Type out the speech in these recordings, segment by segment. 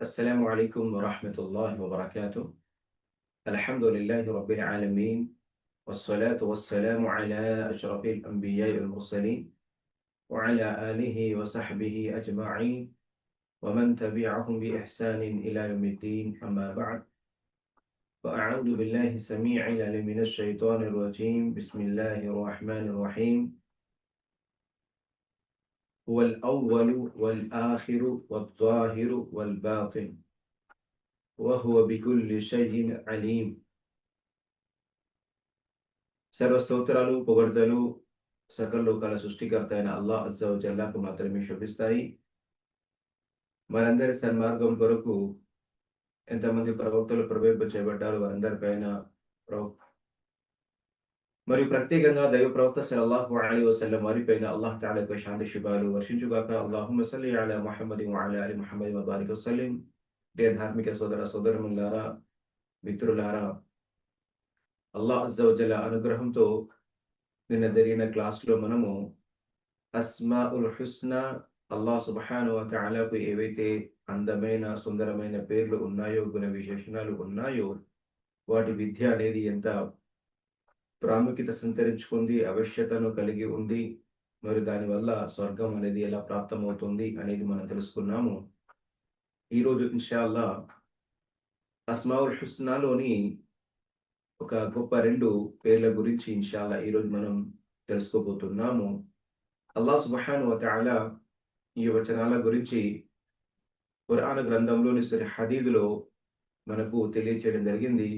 السلام عليكم ورحمة الله وبركاته. الحمد لله رب العالمين، والصلاة والسلام على أشرف الأنبياء والمرسلين وعلى آله وصحبه أجمعين ومن تبعهم بإحسان إلى يوم الدين. أما بعد، فأعوذ بالله السميع العليم من الشيطان الرجيم. بسم الله الرحمن الرحيم. هو الأول والآخر والظاهر والباطن وهو بكل شيء عليم. సర్వస్తోత్రాలు పొగడ్తలు సకల లోకాల సృష్టికర్త అయిన అల్లాహ్ అజ్జా వ జల్లాకు మాత్రమే శోభిస్తాయి. మనందరి సన్మార్గం కొరకు ఎంతమంది ప్రవక్తలు చేయబడ్డారు వారందరిపైన మరియు ప్రత్యేకంగా దైవ ప్రవక్త సల్లల్లాహు అలైహి వసల్లం వారిపైన అల్లాహ్ తఆలా యొక్క శాంతి శుభాలు వర్షించుగాక. అల్లాహుమ్మ సల్లి అలా ముహమ్మద్ వ అలా ఆలి ముహమ్మద్ వ బారిక్ వసల్లిం. ధార్మిక సోదరమణులారా, మిత్రులారా, అల్లాహ్ అజ్జా వ జల్లా అనుగ్రహంతో నిన్న జరిగిన క్లాస్లో మనము అస్మాఉల్ హుస్నా, అల్లాహ్ సుబ్హానహు వ తఆలాకు ఏవైతే అందమైన సుందరమైన పేర్లు ఉన్నాయో, గుణ విశేషణాలు ఉన్నాయో, వాటి విద్య అనేది ఎంత ప్రాముఖ్యత సంతరించుకుంది, అవశ్యతను కలిగి ఉంది, మరి దానివల్ల స్వర్గం అనేది ఎలా ప్రాప్తమవుతుంది అనేది మనం తెలుసుకున్నాము. ఈరోజు ఇన్షాల్లా అస్మాఉల్ హుస్నాలోని ఒక గొప్ప రెండు పేర్ల గురించి ఇన్షాల్లా ఈరోజు మనం తెలుసుకోబోతున్నాము. అల్లాహ్ సుబ్హానహు వ తఆలా ఈ వచనాల గురించి ఖురాన్ గ్రంథంలోని సూరా హదీద్లో మనకు తెలియచేయడం జరిగింది.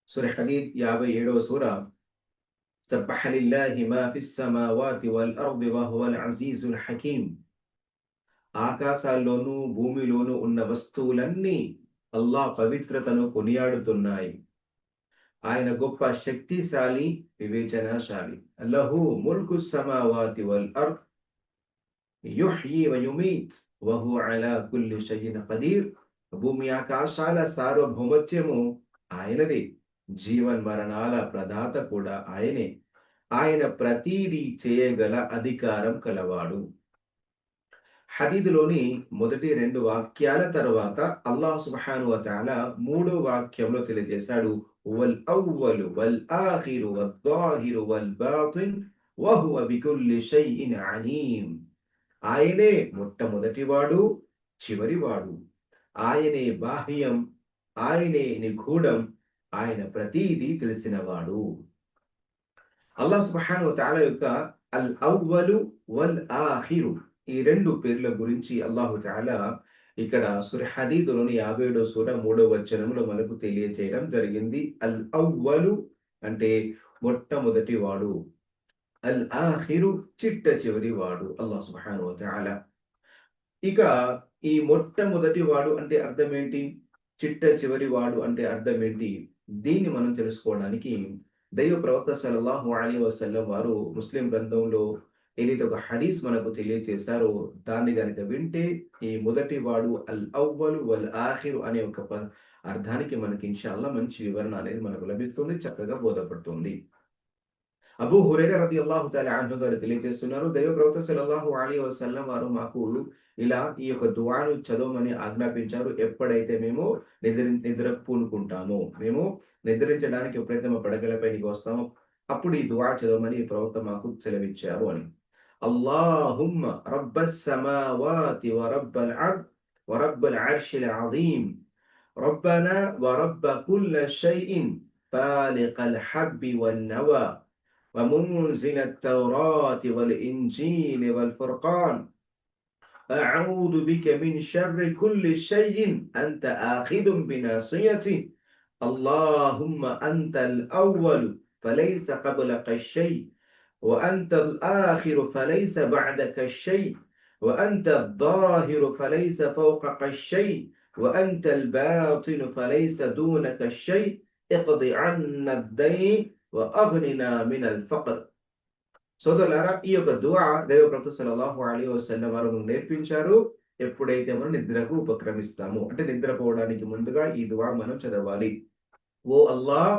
సూరా హదీద్ 57వ సూర. సబ్బహ లిల్లాహి మా ఫిస్ సమావాతి వల్ అర్ది వహువల్ అజీజుల్ హకీమ్. ఆకాశాల్లోనూ భూమిలోనూ ఉన్న వస్తువులన్నీ అల్లాహ్ పవిత్రతను కొనియాడుతున్నాయి. ఆయన గొప్ప శక్తిశాలి, వివేచనాశాలి. లహు ముల్కు సమావాతి వల్ అర్ద్ యుహ్యీ వ యుమీత్ వహువ అలా కుల్లి షైఇన్ ఖదీర్. భూమి ఆకాశాల సార్వభౌమత్యము ఆయనదే, జీవన్ మరణాల ప్రదాత కూడా ఆయనే. ఆయన ప్రతీదీ చేయగల అధికారం కలవాడు. హదీదులోని మొదటి రెండు వాక్యాల తర్వాత అల్లాహ్ సుబ్హానహు వ తఆలా మూడో వాక్యంలో తెలియజేశాడు, వల్ అవ్వలు వల్ ఆఖిరు వల్ ਜ਼ਾహిరు వల్ బాతిన్ వహువ బికుల్లి షైఇన్ అలీం. ఆయనే మొట్టమొదటివాడు, చివరివాడు. ఆయనే బాహ్యం, ఆయనే నిగూఢం, ఆయన ప్రతీదీ తెలిసినవాడు. అల్లాహ్ సుబ్హానహు వ తఆలా యొక్క అల్ అవ్వలు వల్ ఆఖిరు, ఈ రెండు పేర్ల గురించి అల్లాహు తఆలా ఇక్కడ సూరా హదీద్లోని 57వ సూర 3వ వచనంలో మనకు తెలియజేయడం జరిగింది. అల్ అవ్వలు అంటే మొట్టమొదటి వాడు, అల్ ఆఖిరు చిట్ట చివరి వాడు అల్లాహ్ సుబ్హానహు వ తఆలా. ఇక ఈ మొట్టమొదటి వాడు అంటే అర్థం ఏంటి, చిట్ట చివరి వాడు అంటే అర్థం ఏంటి, దీన్ని మనం తెలుసుకోవడానికి దైవ ప్రవక్త సల్లల్లాహు అలైహి వసల్లం వారు ముస్లిం గ్రంథంలో ఏదైతే ఒక హదీస్ మనకు తెలియజేశారో దాన్ని గనుక వింటే ఈ మొదటి వాడు అల్ అవ్వలు వల్ ఆఖిరు అనే ఒక అర్థానికి మనకి ఇన్షాల్లా మంచి వివరణ అనేది మనకు లభిస్తుంది, చక్కగా బోధపడుతుంది. అబూ హురైరా రదియల్లాహు తఆలా అన్హు గారు తెలియజేస్తున్నారు, దైవ ప్రవక్త సల్లల్లాహు అలైహి వసల్లం వారు మాకు ఇలా ఈ యొక్క దుఆను చదవమని ఆజ్ఞాపించారు. ఎప్పుడైతే మేము నిద్ర పూనుకుంటామో, మేము నిద్రించడానికి ఎప్పుడైతే మా పడకలపైకి వస్తామో అప్పుడు ఈ దుఆ చదవమని ప్రవక్త మాకు సెలవిచ్చారు అని. అల్లాహుమ్మ రబ్బస్ సమావాతి వ రబ్బల్ అర్ద్ వ రబ్బల్ అర్షిల్ అజీమ్ రబ్బనా వ రబ్బ కుల్లి షైఇన్ ఫాలికల్ హబ్బి వన్ నవా ومنزل التوراة والإنجيل والفرقان أعوذ بك من شر كل شيء أنت آخذ بناصيته اللهم أنت الأول فليس قبلك الشيء وأنت الآخر فليس بعدك الشيء وأنت الظاهر فليس فوقك الشيء وأنت الباطن فليس دونك الشيء اقض عنا الدين వఅగ్నినా మినల్ ఫక్ర్. సోదరులారా, ఈ యొక్క దుఆ దైవ ప్రవక్త సల్లల్లాహు అలైహి వసల్లం వారు నేర్పించారు. ఎప్పుడైతే మనం నిద్రకు ఉపక్రమిస్తామో అంటే నిద్రపోవడానికి ముందుగా ఈ దుఆ మనం చదవాలి. ఓ అల్లాహ్,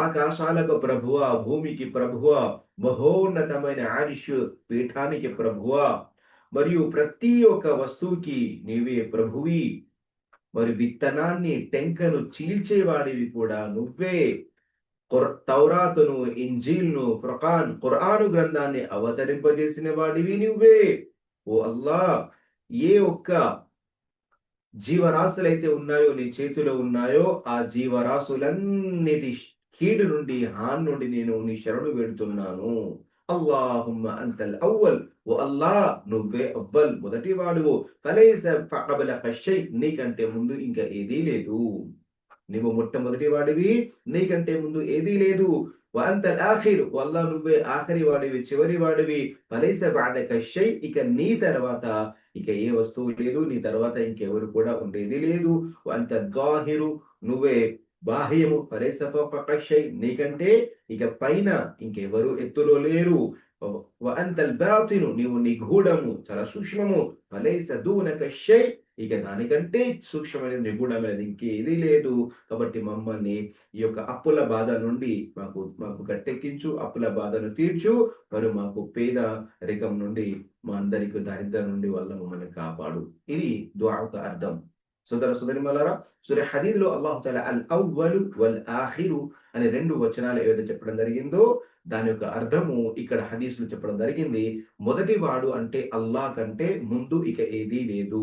ఆకాశాలకు ప్రభువా, భూమికి ప్రభువా, మహోన్నతమైన ఆరిష్ పీఠానికి ప్రభువా, మరియు ప్రతి ఒక్క వస్తువుకి నీవే ప్రభువి. మరి విత్తనాన్ని టెంకను చీల్చేవాడివి కూడా నువ్వే. తౌరాతును, ఇంజీల్ను, ఖురాను గ్రంథాన్ని అవతరింపజేసిన వాడివి నువ్వే. ఓ అల్లా, ఏ ఒక్క జీవరాశులైతే ఉన్నాయో నీ చేతిలో ఉన్నాయో ఆ జీవరాశులన్నిటి కీడు నుండి, హాని నుండి నేను నీ శరణు వేడుతున్నాను. అల్లాహుమ్మ అంతల్ అవ్వల్, ఓ అల్లా నువ్వే అవ్వల్ మొదటి వాడువు. ఫలైస ఫఅబలక షై, నీకంటే ముందు ఇంకా ఏదీ లేదు. నువ్వు మొట్టమొదటి వాడివి, నీకంటే ముందు ఏదీ లేదు. అంతల్ ఆఖిర్, అల్లా నువ్వే ఆఖరి వాడివి, చివరి వాడివి. ఫలైస బఅదక షై, ఇక నీ తర్వాత ఇక ఏ వస్తువు లేదు, నీ తర్వాత ఇంకెవరు కూడా ఉండేది లేదు. అంత జాహిరు, నువ్వే బాహ్యము. ఫలైస ఫౌకక షై, నీకంటే ఇక పైన ఇంకెవరు ఎత్తులో లేరు. అంతల్ బాతిను, నీవు నిగూఢము, చాలా సూక్ష్మము. ఫలైస దూనక షై, ఇక దానికంటే సూక్ష్మమైన నిగూఢమైనది ఇంకేది లేదు. కాబట్టి మమ్మల్ని ఈ యొక్క అప్పుల బాధ నుండి మాకు మాకు గట్టెక్కించు, అప్పుల బాధను తీర్చు. మరి మాకు పేద రికం నుండి, మా అందరికి దారిద్ర్యం నుండి వల్ల మమ్మల్ని కాపాడు. ఇది దుఆ యొక్క అర్థం. సోదరిమలారా, సూర హదీద్ లో అల్లాహు తఆలా అల్ అవ్వలు వల్ ఆఖిరు అనే 2 వచనాలు ఏదైతే చెప్పడం జరిగిందో దాని యొక్క అర్థము ఇక్కడ హదీస్ లో చెప్పడం జరిగింది. మొదటి వాడు అంటే అల్లా కంటే ముందు ఇక ఏదీ లేదు.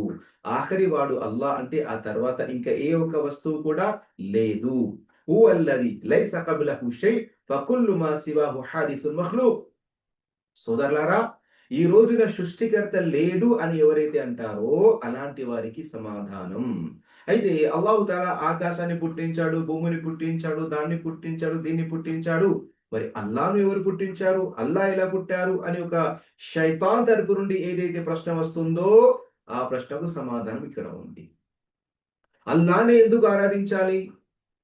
ఆఖరి వాడు అల్లా అంటే ఆ తర్వాత ఇంకా ఏ ఒక్క వస్తువు కూడా లేదు. హువల్లది లైస కబ్లహు షై ఫకుల్లు మా సివాహు హాదిసున్ మఖ్లూక్. సోదరులారా, ఈ రోజున సృష్టికర్త లేడు అని ఎవరైతే అంటారో అలాంటి వారికి సమాధానం. అయితే అల్లాహు తాలా ఆకాశాన్ని పుట్టించాడు, భూమిని పుట్టించాడు, దాన్ని పుట్టించాడు, దీన్ని పుట్టించాడు. మరి అల్లాను ఎవరు పుట్టించారు, అల్లా ఎలా పుట్టారు అని ఒక శైతాన్ తరపు నుండి ఏదైతే ప్రశ్న వస్తుందో ఆ ప్రశ్నకు సమాధానం ఇక్కడ ఉంది. అల్లానే ఎందుకు ఆరాధించాలి,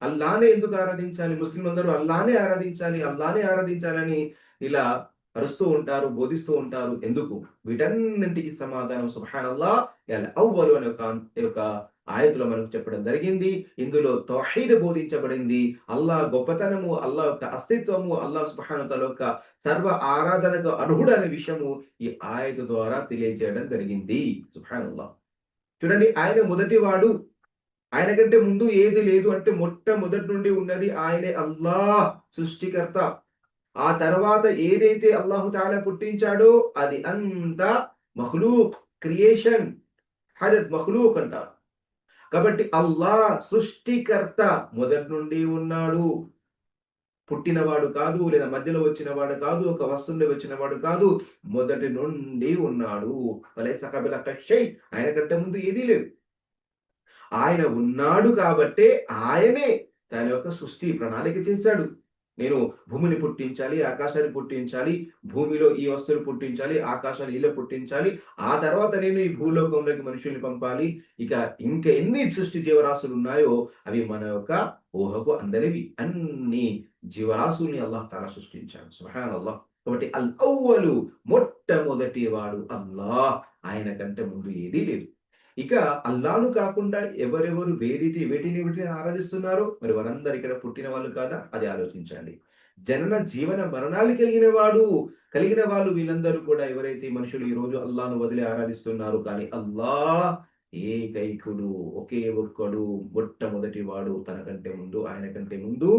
అల్లానే ఎందుకు ఆరాధించాలి, ముస్లిం అందరూ అల్లానే ఆరాధించాలి, అల్లానే ఆరాధించాలని ఇలా అరుస్తూ ఉంటారు, బోధిస్తూ ఉంటారు. ఎందుకు? వీటన్నింటికి సమాధానం సుబ్హానల్లాహ్ అల్ అవ్వలు అనే ఒక ఆయతులో మనకు చెప్పడం జరిగింది. ఇందులో తౌహీద్ బోధించబడింది. అల్లాహ్ గొప్పతనము, అల్లాహ్ యొక్క అస్తిత్వము, అల్లాహ్ సుబ్హానహు వ తఆలా యొక్క సర్వ ఆరాధనకు అర్హుడు అనే విషయము ఈ ఆయతు ద్వారా తెలియజేయడం జరిగింది. సుబ్హానల్లాహ్. చూడండి, ఆయన మొదటి వాడు, ఆయన కంటే ముందు ఏది లేదు అంటే మొట్టమొదటి నుండి ఉన్నది ఆయనే, అల్లాహ్ సృష్టికర్త. ఆ తర్వాత ఏదైతే అల్లాహు తాలా పుట్టించాడో అది అంతా మఖ్లూక్, క్రియేషన్. హదత్ మఖ్లూక్ అంటారు. కాబట్టి అల్లాహ్ సృష్టికర్త మొదటి నుండి ఉన్నాడు. పుట్టినవాడు కాదు, లేదా మధ్యలో వచ్చినవాడు కాదు, ఒక వస్తువులో వచ్చినవాడు కాదు, మొదటి నుండి ఉన్నాడు. ఫలైస కబ్లక షై, ఆయన కంటే ముందు ఏదీ లేదు. ఆయన ఉన్నాడు కాబట్టే ఆయనే తన యొక్క సృష్టి ప్రణాళిక చేశాడు. నేను భూమిని పుట్టించాలి, ఆకాశాన్ని పుట్టించాలి, భూమిలో ఈ వస్తువులు పుట్టించాలి, ఆకాశాన్ని ఇలా పుట్టించాలి, ఆ తర్వాత నేను ఈ భూలోకంలోకి మనుషుల్ని పంపాలి. ఇక ఇంకా ఎన్ని సృష్టి జీవరాశులు ఉన్నాయో అవి మన యొక్క ఊహకు అందరివి. అన్ని జీవరాశుల్ని అల్లాహ్ తాలా సృష్టించాడు. సుబ్హానల్లాహ్. కాబట్టి అల్ అవ్వలు, మొట్టమొదటి వాడు అల్లాహ్. ఆయన కంటే ముందు ఏదీ లేదు. ఇక అల్లాను కాకుండా ఎవరెవరు వేటిని ఆరాధిస్తున్నారో మరి వారందరూ ఇక్కడ పుట్టిన వాళ్ళు కాదా? అది ఆలోచించండి. జనన జీవన మరణాలు కలిగిన వాళ్ళు వీళ్ళందరూ కూడా ఎవరైతే మనుషులు ఈ రోజు అల్లాను వదిలి ఆరాధిస్తున్నారు, కానీ అల్లాహ్ ఏకైకుడు, ఒకే ఒక్కడు, మొట్టమొదటి వాడు. తనకంటే ముందు, ఆయన కంటే ముందు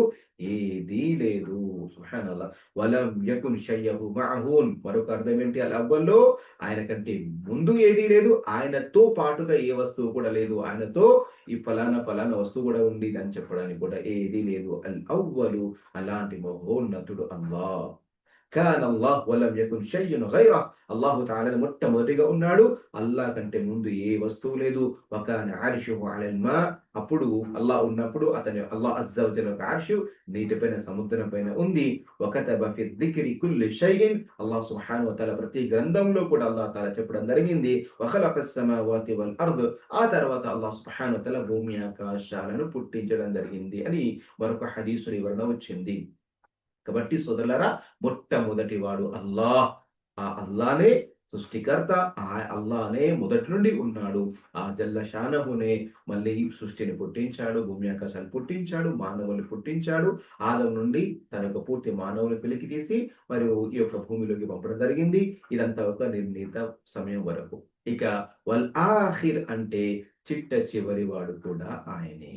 ఏదీ లేదు. సుబ్హానల్లాహ్. వలం యకున్ షయ్యహు మఅహూన్. మరొక అర్థం ఏంటి? అల్ అవ్వల్లో ఆయన కంటే ముందు ఏదీ లేదు, ఆయనతో పాటుగా ఏ వస్తువు కూడా లేదు. ఆయనతో ఈ ఫలానా వస్తువు కూడా ఉంది అని చెప్పడానికి కూడా ఏదీ లేదు. అల్ అవ్వలు, అలాంటి మహోన్నతుడు అల్లాహ్. కాన అల్లాహ్ వలం యకున్ షయ్యున్ గైరహ్. అల్లాహు తాలా మొట్టమొదటిగా ఉన్నాడు, అల్లాహ్ కంటే ముందు ఏ వస్తువు లేదు. వకాన అర్షుహు అలల్ మా. అప్పుడు అల్లాహ్ ఉన్నప్పుడు అల్లాహ్ అజ్జ వజల్ యొక్క అర్షు నీటిపైన, సముద్రం పైన ఉంది. వకతబ ఫి దిక్రి కుల్లి షైఇన్. అల్లాహ్ సుబ్హానహు వ తఆలా ప్రతి గ్రంథంలో కూడా అల్లాహ్ తాలా చెప్పడం జరిగింది. వఖలకస్ సమావాతి వల్ అర్ద్. ఆ తర్వాత అల్లాహ్ సుబ్హానహు వ తఆలా భూమి ఆకాశాలను పుట్టించడం జరిగింది అని మరొక హదీసులో వివరణ వచ్చింది. కాబట్టి సోదరులారా, మొట్టమొదటి వాడు అల్లాహ్. ఆ అల్లానే సృష్టికర్త అల్లానే మొదటి నుండి ఉన్నాడు. ఆ జల్ల షానహునే మళ్ళీ సృష్టిని పుట్టించాడు, భూమి ఆకాశాలు పుట్టించాడు, మానవులు పుట్టించాడు. ఆదం నుండి తన యొక్క పూర్తి మానవులు వెలికి తీసి మరియు ఈ యొక్క భూమిలోకి పంపడం జరిగింది. ఇదంతా ఒక నిర్ణీత సమయం వరకు. ఇక వల్ ఆఖిర్ అంటే చిట్ట చివరి వాడు కూడా ఆయనే.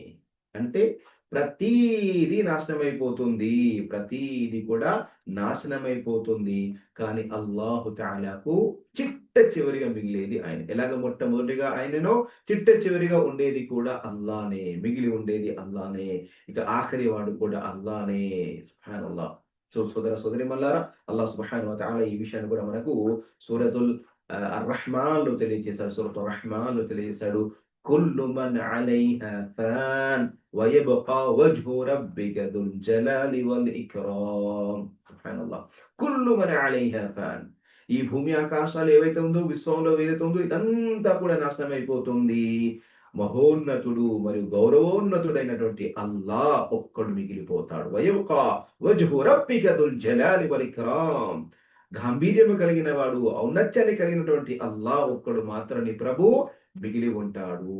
అంటే ప్రతీది నాశనమైపోతుంది. ప్రతీది కూడా నాశనమైపోతుంది. కానీ అల్లాహు తఆలాకు చిట్ట చివరిగా మిగిలేది ఆయన. ఎలాగ మొట్టమొదటిగా ఆయననో చిట్ట చివరిగా ఉండేది కూడా అల్లానే. మిగిలి ఉండేది అల్లానే. ఇక ఆఖరి వాడు కూడా అల్లానే. సుబ్హానల్లాహ్. సో సోదర సోదరీమణులారా, అల్లాహ్ సుబ్హానహు వ తఆలా ఈ విషయాన్ని కూడా మనకు సూరతుల్ అర్-రహ్మాన్‌లో తెలియజేశాడు. సూరతుర్ రహ్మాన్‌లో తెలియజేశాడు. కుల్లు మన్ అలైహా ఫాన్ వయబ్కా వజ్హు రబ్బిక దుల్ జలాలి వల్ ఇక్రామ్. సుబ్హానల్లాహ్. కుల్లు మన్ అలైహా ఫాన్. ఈ భూమి ఆకాశాలు ఏవైతే ఉందో, విశ్వంలో ఏదైతే ఉందో ఇదంతా కూడా నాశనం అయిపోతుంది. మహోన్నతుడు మరియు గౌరవోన్నతుడైనటువంటి అల్లాహ్ ఒక్కడు మిగిలిపోతాడు. వయబ్కా వజ్హు రబ్బిక దుల్ జలాలి వల్ ఇక్రామ్. గాంభీర్యము కలిగిన వాడు, ఔన్నత్యాన్ని కలిగినటువంటి అల్లాహ్ ఒక్కడు మాత్రమే ప్రభు మిగిలి ఉంటాడు.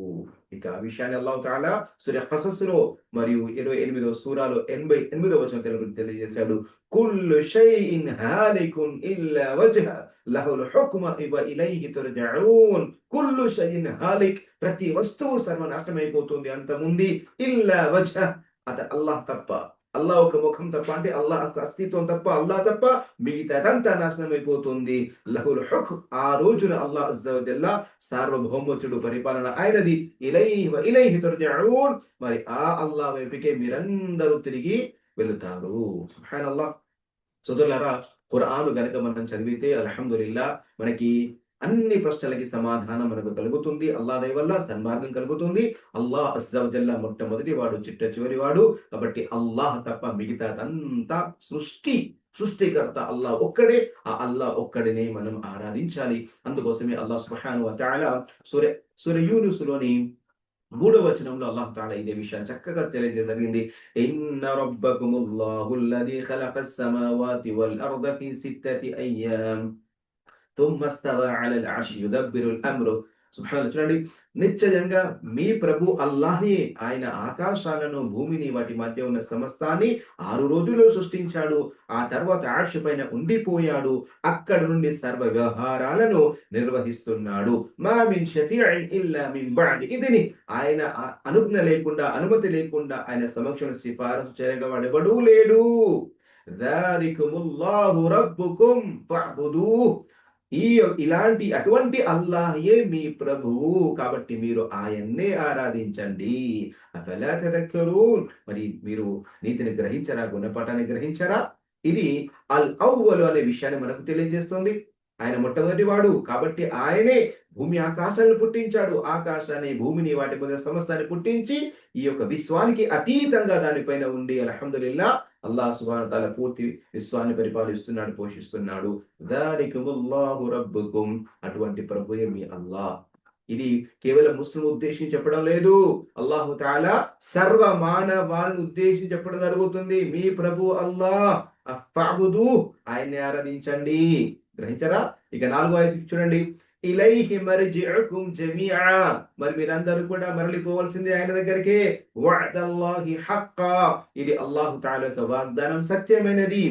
ఇక ఆ విషయాన్ని అల్లాహ్ తఆలా సూర ఖసస్‌లో మరియు 28వ సూరాలో 88వ వచనం తెలియజేశాడు. కుల్లు షైఇన్ హాలికున్ ఇల్లా వజ్హ లహుల్ హుక్ము వ ఇలైహి తుర్జఊన్. కుల్లు షైఇన్ హాలిక్. ప్రతి వస్తువు సర్వనాశనమైపోతుంది, అంతముంది. ఇల్లా వజ్హ, అల్లాహ్ తప్ప. అల్లాహ్ ఒక ముఖం తప్ప, అంటే అల్లాహ్ యొక్క అస్తిత్వం తప్ప, అల్లాహ్ తప్ప మిగతాదంతా నాశనం అయిపోతుంది. లహుల్ హుక్మ్. ఆ రోజున అల్లాహ్ అజ్జ వ జల్ల సార్వభౌమతుడు, పరిపాలన ఆయనది. ఇలైహి తుర్జఊన్. మరి ఆ అల్లాహ్ వైపుకే మీరందరూ తిరిగి వెళుతారు. సుబ్హానల్లాహ్. సోదరులారా, ఖురాను గనుక మనం చదివితే అల్హమ్దులిల్లాహ్ మనకి అన్ని ప్రశ్నలకి సమాధానం మనకు కలుగుతుంది. అల్లాహ్ దయ వల్ల సన్మార్గం కలుగుతుంది. అల్లాహ్ అజ్జ వ జల్ల మొట్టమొదటి వాడు, చిట్ట చివరి వాడు. కాబట్టి అల్లాహ్ తప్ప మిగతాదంతా సృష్టికర్త అల్లాహ్ ఒక్కడే. ఆ అల్లాహ్ ఒక్కడినే మనం ఆరాధించాలి. అందుకోసమే అల్లాహ్ సుబ్హానహు వ తఆలా సూర యూనుస్‌లోని 3వ వచనంలో అల్లాహ్ తఆలా ఇదే విషయాన్ని చక్కగా తెలియజేయడం జరిగింది. ఇన్న రబ్బకుముల్లాహుల్లదీ ఖలఖస్ సమావాతి వల్ అర్ద ఫీ సిత్తతి అయ్యామ్ తుమ్మ స్తవా అలల్ అర్షి యుదబ్బిరుల్ అమ్రు. సుబ్హానల్లాహ్. చూడండి, నిశ్చయంగా మీ ప్రభు అల్లాహే. ఆయన ఆకాశాలను, భూమిని, వాటి మధ్య ఉన్న సమస్తాన్ని 6 రోజుల్లో సృష్టించాడు. ఆ తర్వాత అర్ష్ పైన ఉండిపోయాడు. అక్కడ నుండి సర్వ వ్యవహారాలను నిర్వహిస్తున్నాడు. మా మిన్ షఫీఇన్ ఇల్లా మిన్ బఅది ఇద్ని. ఆయన అనుజ్ఞ లేకుండా, అనుమతి లేకుండా ఆయన సమక్షంలో సిఫారసు చేయగలవాడెవడూ లేడు. ذَلِكُمُల్లాహు రబ్బుకుం ఫఅబుదూహ్. అటువంటి అల్లాహయే మీ ప్రభువు. కాబట్టి మీరు ఆయన్నే ఆరాధించండి. అఫలా తదక్కరూన్. మరి మీరు నీతిని గ్రహించరా, గుణపాఠాన్ని గ్రహించరా? ఇది అల్ అవ్వలు అనే విషయాన్ని మనకు తెలియజేస్తుంది. ఆయన మొట్టమొదటి వాడు కాబట్టి ఆయనే భూమి ఆకాశాలను పుట్టించాడు. ఆకాశాన్ని, భూమిని, వాటి మీద సమస్తాన్ని పుట్టించి ఈ యొక్క విశ్వానికి అతీతంగా దానిపైన ఉండి అల్హమ్దులిల్లాహ్ అల్లాహ్ సుబ్హానహు వ తఆలా పూర్తి విశ్వాన్ని పరిపాలిస్తున్నాడు, పోషిస్తున్నాడు. దారికుముల్లాహు రబ్బుకుం. అటువంటి ప్రభువే మీ అల్లాహ్. ఇది కేవలం ముస్లిం ఉద్దేశించి చెప్పడం లేదు. అల్లాహు తఆలా సర్వ మానవాళిని ఉద్దేశించి చెప్పడం జరుగుతుంది. మీ ప్రభు అల్లాహ్ ఫఅబుదు. ఆయన్ని ఆరాధించండి. గ్రహించరా? ఇక 4వ ఆయత చూడండి. ఇలైహి మర్జిఉకుం జమీఆ. మరి మీరందరూ కూడా మరలిపోవలసింది ఆయన దగ్గరికే. వఅదల్లాహి హక్కా. ఇది అల్లాహు తఆలా యొక్క వాగ్దానం సత్యమైనది.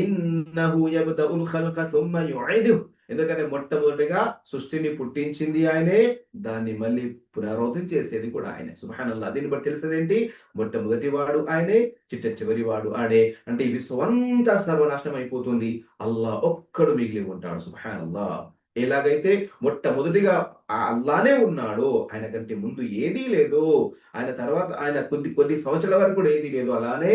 ఇన్నహు యబ్దఉల్ ఖల్క థుమ్మ యుঈదుహు. ఎందుకంటే మొట్టమొదటిగా సృష్టిని పుట్టించింది ఆయనే, దాన్ని మళ్ళీ పునరావృతం చేసేది కూడా ఆయనే. సుబ్హానల్లాహ్. దీన్ని బట్టి తెలిసేదేంటి? మొట్టమొదటి వాడు ఆయనే, చిట్ట చివరి వాడు ఆయనే. అంటే ఈ విశ్వమంతా సర్వనాశనం అయిపోతుంది, అల్లాహ్ ఒక్కడు మిగిలి ఉంటాడు. సుబ్హానల్లాహ్. ఎలాగైతే మొట్టమొదటిగా ఆ అల్లానే ఉన్నాడో, ఆయన కంటే ముందు ఏదీ లేదు, ఆయన తర్వాత ఆయన కొద్ది సంవత్సరాల వరకు కూడా ఏదీ లేదు, అలానే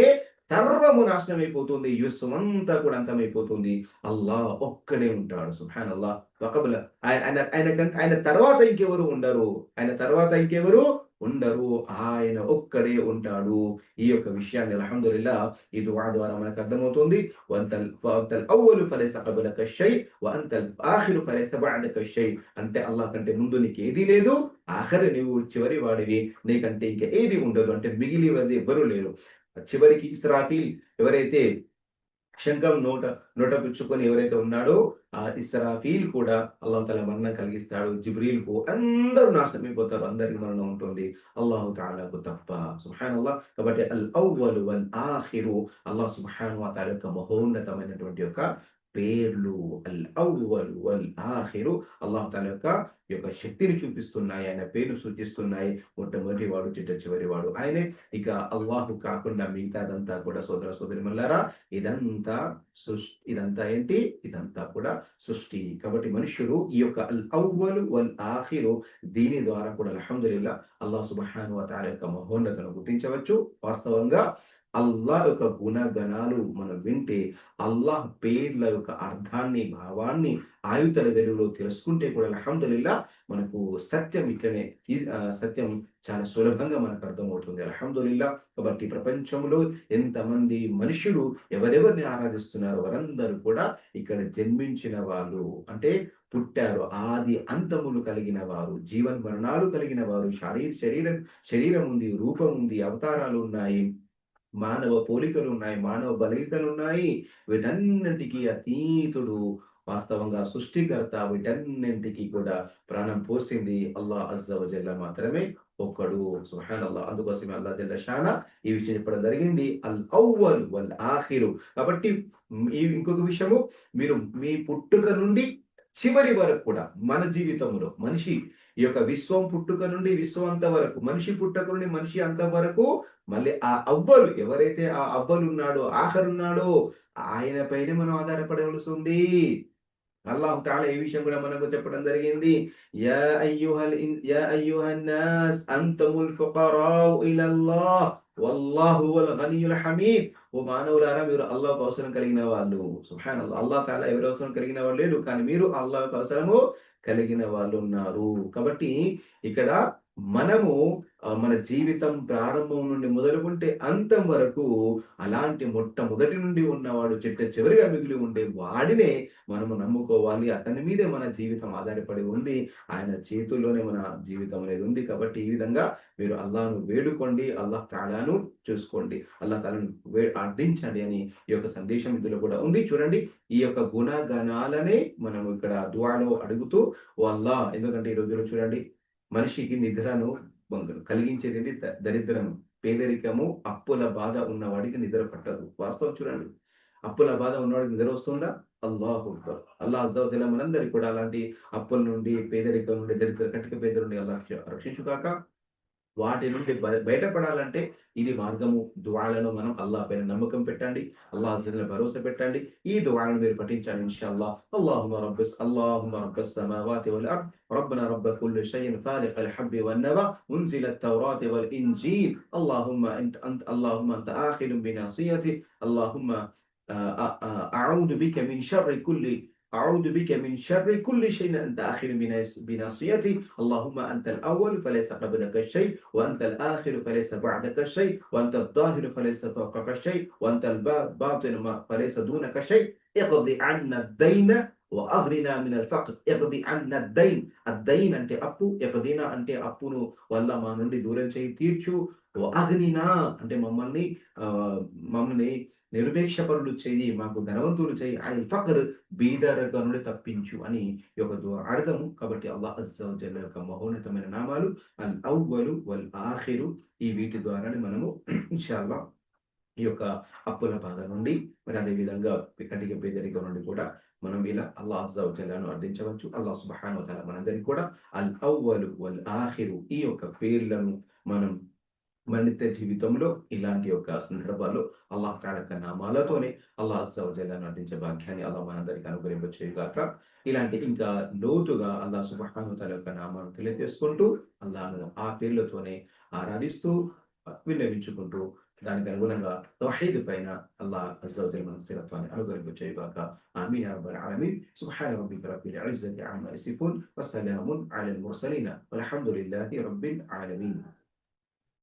సర్వము నాశనం అయిపోతుంది, విశ్వమంతా కూడా అంతమైపోతుంది. అల్లాహ్ ఒక్కడే ఉంటాడు. సుబ్హానల్లాహ్. వకబల ఆయన తర్వాత ఇంకెవరు ఉండరు. ఆయన తర్వాత ఇంకెవరు ఉండరు. ఆయన ఒక్కడే ఉంటాడు. ఈ యొక్క విషయాన్ని అల్హమ్దులిల్లాహ్ ఈ దుఆ ద్వారా మనకు అర్థమవుతుంది. వఅంతల్ అవ్వలు ఫలైస కబలక షై వఅంతల్ ఆఖిరు ఫలైస బఅదక షై. అంటే అల్లాహ్ కంటే ముందు నీకు ఏదీ లేదు, ఆఖరి నువ్వు చివరి వాడివి, నీకంటే ఇంకా ఏది ఉండదు. అంటే మిగిలి ఎవ్వరూ లేరు. చివరికి ఇస్రాఫీల్ ఎవరైతే శంఖం నోట పుచ్చుకొని ఎవరైతే ఉన్నాడో ఆ ఇస్రాఫీల్ కూడా అల్లాహ్ తఆలా మరణం కలిగిస్తాడు. జిబ్రీల్‌కు అందరూ నాశనమైపోతారు. అందరికి మరణం ఉంటుంది. అల్లాహు తఆలాకు తప్ప. సుబ్హానల్లాహ్. కాబట్టి అల్ అవ్వలు వల్ ఆఖిరు అల్లాహ్ సుబ్హానహు వ తఆలా యొక్క మహోన్నతమైనటువంటి యొక్క పేర్లు. అల్ అవ్వలు వల్ ఆఖిరు అల్లాహ్ తఆలా యొక్క శక్తిని చూపిస్తున్నాయి. ఆయన పేర్లు సూచిస్తున్నాయి. మొట్టమొదటి వాడు, చిట్ట చివరి వాడు ఆయనే. ఇక అల్లాహు కాకుండా మిగతాదంతా కూడా సోదర సోదరిమల్లారా ఇదంతా ఇదంతా ఏంటి? ఇదంతా కూడా సృష్టి. కాబట్టి మనుష్యులు ఈ యొక్క అల్ అవ్వలు వల్ ఆఖిరు దీని ద్వారా కూడా అల్హమ్దులిల్లాహ్ అల్లాహ్ సుబ్హానహు వ తఆలా యొక్క మహోన్నతను గుర్తించవచ్చు. వాస్తవంగా అల్లాహ్ యొక్క గుణగణాలు మనం వింటే, అల్లాహ్ పేర్ల యొక్క అర్థాన్ని, భావాన్ని ఆయుతల వెలుగులో తెలుసుకుంటే కూడా అల్హమ్దులిల్లాహ్ మనకు సత్యం ఇట్లనే సత్యం చాలా సులభంగా మనకు అర్థమవుతుంది. అల్హమ్దులిల్లాహ్. కాబట్టి ప్రపంచంలో ఎంతమంది మనుషులు ఎవరెవరిని ఆరాధిస్తున్నారో వారందరూ కూడా ఇక్కడ జన్మించిన వాళ్ళు. అంటే పుట్టారు. ఆది అంతములు కలిగిన వారు, జీవన్ మరణాలు కలిగిన వారు, శరీరం ఉంది, రూపం ఉంది, అవతారాలు ఉన్నాయి. మానవ పోలికలున్నాయి. మానవ బలహీనతలున్నాయి. వీటన్నిటికి అతీతుడు వాస్తవంగా సృష్టికర్త. వీటన్నింటికి కూడా ప్రాణం పోసింది అల్లాహ్ అజ్జ వ జల్ల మాత్రమే ఒక్కడు. సుబ్హానల్లాహ్. అందుకోసమే అల్లాహ్ జల్ల షానా ఈ విషయం చెప్పడం జరిగింది. అల్ అవ్వల్ వల్ ఆఖిరు. కాబట్టి ఈ ఇంకొక విషయము మీరు మీ పుట్టుక నుండి చివరి వరకు కూడా మన జీవితంలో మనిషి ఈ యొక్క విశ్వం పుట్టుక నుండి విశ్వం అంత వరకు, మనిషి పుట్టుక నుండి మనిషి అంత వరకు మళ్ళీ ఆ అవ్వలు ఎవరైతే ఆ అవ్వలున్నాడో, ఆఖరున్నాడో ఆయన పైనే మనం ఆధారపడవలసి ఉంది. అల్లాహ్ తఆలా ఈ విషయం కూడా మనకు చెప్పడం జరిగింది. యా అయ్యుహన్ నాస్ అంతుముల్ ఫుకరాउ ఇలల్లాహ్ వల్లాహు హువల్ గనియుల్ హమీద్. ఓ మానవులారా మీరు అల్లాహ్‌కు అవసరం కలిగిన వాళ్ళు. సుబ్హానల్లాహ్. అల్లాహ్ తఆలా ఎవరి అవసరం కలిగిన వాడు లేడు. కానీ మీరు అల్లాహ్‌కు అవసరము కలిగిన వాళ్ళున్నారు. కాబట్టి ఇక్కడ మనము మన జీవితం ప్రారంభం నుండి మొదలుకుంటే అంతం వరకు అలాంటి మొట్టమొదటి నుండి ఉన్నవాడు చిట్ట చివరిగా మిగిలి ఉండే వాడినే మనము నమ్ముకోవాలి. అతని మీదే మన జీవితం ఆధారపడి ఉంది. ఆయన చేతుల్లోనే మన జీవితం అనేది ఉంది. కాబట్టి ఈ విధంగా మీరు అల్లాహ్‌ను వేడుకోండి. అల్లాహ్ తఆలాను చూసుకోండి. అల్లాహ్ తఆలాను అర్థించండి అని ఈ యొక్క సందేశం ఇందులో కూడా ఉంది. చూడండి ఈ యొక్క గుణగణాలనే మనం ఇక్కడ దుఆలో అడుగుతూ ఓ అల్లాహ్ ఎందుకంటే ఈ రోజుల్లో చూడండి మనిషికి నిద్రను కలిగించేది దరిద్రము, పేదరికము, అప్పుల బాధ ఉన్నవాడికి నిద్ర పట్టదు. వాస్తవం చూడండి. అప్పుల బాధ ఉన్నవాడికి నిద్ర వస్తుందా? అల్లాహు అక్బర్. అల్లాహ్ అజ్జ వ జల్ల మనందరికీ కూడా అలాంటి అప్పుల నుండి, పేదరికం నుండి, కటిక పేదల నుండి అల్లాహ్ రక్షించుగాక. వాటి నుండి బయటపడాలంటే ఇది మార్గము. దుఆలను మనం అల్లాహ్ పైన నమ్మకం పెట్టండి. అల్లాహ్ అజ్జ వజల్ల భరోసా పెట్టండి. ఈ దుఆలను మీరు పఠించాలి ఇన్షాఅల్లాహ్. అల్లాహుమ్మ రబ్బస్ సమావాతి వల్ అర్ద్ రబ్బనా రబ్బ కుల్లి షైఇన్ ఖాలిqal హబ్బి వన్ నవా మున్జిలత్ తౌరాతి వల్ ఇంజీల్ అల్లాహుమ్మ అంత ఆఖిలుం బినాసియతి అల్లాహుమ్మ అఊదు బిక మిన్ షర్రి కుల్లి أعوذ بك من شر كل شيء أنت آخر بناصيتي اللهم أنت الأول فليس قبلك شيء وأنت الآخر فليس بعدك شيء وأنت الظاهر فليس فوقك شيء وأنت الباطن فليس دونك شيء اقضي عنا الدين وأغرنا من الفقر اقضي عنا الدين الدين أنت أبو اقضينا أنت أبو والله ما نندي دورن شيء تيرشو وأغننا أنت మమ్మల్ని నిరపేక్షపరులు చేయి, మాకు ధనవంతులు చేయి, ఆయన ఫక్ర్ బీదరికం నుండి తప్పించు అని ఈ యొక్క అర్థము. కాబట్టి అల్లాహ్ అజ్జ వ జల్ల యొక్క మహోన్నతమైన నామాలు అల్ అవ్వలు వల్ ఆఖిరు ఈ వీటి ద్వారానే మనము ఇన్షాల్లాహ్ ఈ యొక్క అప్పుల బాధ నుండి మరి అదే విధంగా కటిక పేదరికం నుండి కూడా మనం ఇలా అల్లాహ్ అజ్జ వ జల్లను అర్థించవచ్చు. అల్లాహ్ సుబ్హానహు వ తఆలా మనందరికీ కూడా అల్ అవ్వలు వల్ ఆఖిరు ఈ యొక్క పేర్లను మనం మన నిత్య జీవితంలో ఇలాంటి యొక్క సందర్భాల్లో అల్లాహ్ తఆలా యొక్క నామాలతోనే అల్లాహ్ అజ్జ వ జల్లను అర్థించే భాగ్యాన్ని అల్లాహ్ మనందరికీ అనుగ్రహింపచేయుగాక. ఇలాంటి ఇంకా లోతుగా అల్లాహ్ సుబ్హానహు వ తఆలా యొక్క నామాలను తెలియజేసుకుంటూ అల్లాహ్‌ను ఆ పేర్లతోనే ఆరాధిస్తూ విన్నవించుకుంటూ దానికి అనుగుణంగా తౌహీద్ పైన అల్లాహ్ అజ్జ వ జల్ల మన స్థిరత్వాన్ని అనుగ్రహింపచేయుగాక. ఆమీన్ యా రబ్బల్ ఆలమీన్. సుబ్హాన రబ్బిక రబ్బిల్ ఇజ్జతి అమ్మా యసిఫూన్ వస్సలామున్ అలల్ ముర్సలీన్ వల్హమ్దులిల్లాహి రబ్బిల్ ఆలమీన్.